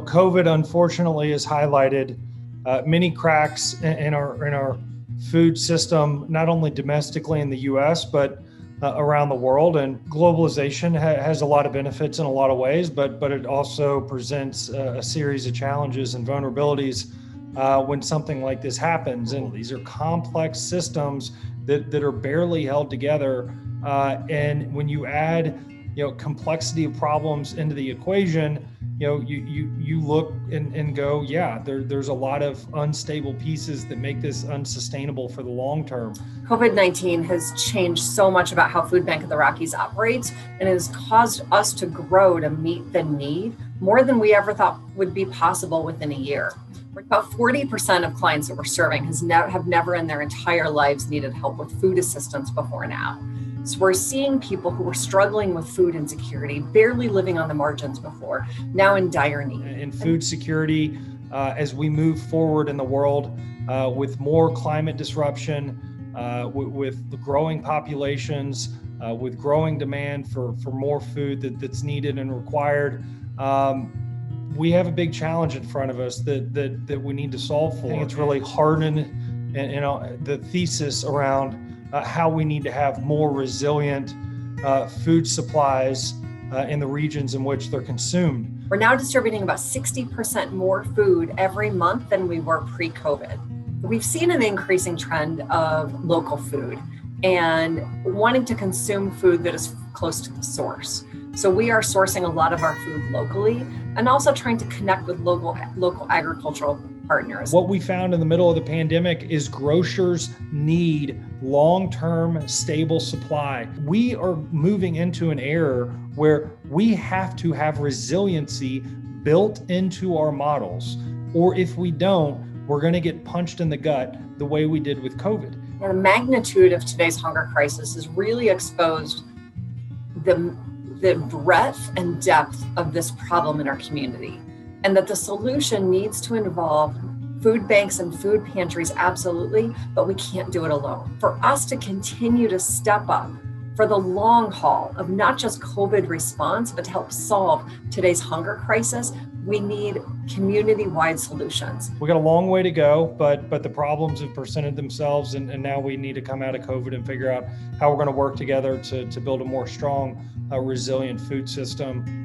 COVID, unfortunately, has highlighted many cracks in our food system, not only domestically in the U.S., but around the world. And globalization has a lot of benefits in a lot of ways, but it also presents a series of challenges and vulnerabilities when something like this happens. And these are complex systems that are barely held together. And when you add, complexity of problems into the equation, you look and go, there's a lot of unstable pieces that make this unsustainable for the long term. COVID-19 has changed so much about how Food Bank of the Rockies operates and has caused us to grow to meet the need more than we ever thought would be possible within a year. About 40% of clients that we're serving have never in their entire lives needed help with food assistance before now. So we're seeing people who were struggling with food insecurity, barely living on the margins before, now in dire need. In food security, as we move forward in the world with more climate disruption, with the growing populations, with growing demand for more food that's needed and required, we have a big challenge in front of us that we need to solve for. I think it's really hardened and the thesis around how we need to have more resilient food supplies in the regions in which they're consumed. We're now distributing about 60% more food every month than we were pre-COVID. We've seen an increasing trend of local food and wanting to consume food that is close to the source. So we are sourcing a lot of our food locally and also trying to connect with local agricultural partners. What we found in the middle of the pandemic is grocers need long-term stable supply. We are moving into an era where we have to have resiliency built into our models, or if we don't, we're going to get punched in the gut the way we did with COVID. And the magnitude of today's hunger crisis has really exposed the breadth and depth of this problem in our community, and that the solution needs to involve food banks and food pantries, absolutely, but we can't do it alone. For us to continue to step up for the long haul of not just COVID response, but to help solve today's hunger crisis, we need community-wide solutions. We got a long way to go, but the problems have presented themselves, and now we need to come out of COVID and figure out how we're going to work together to build a more strong, resilient food system.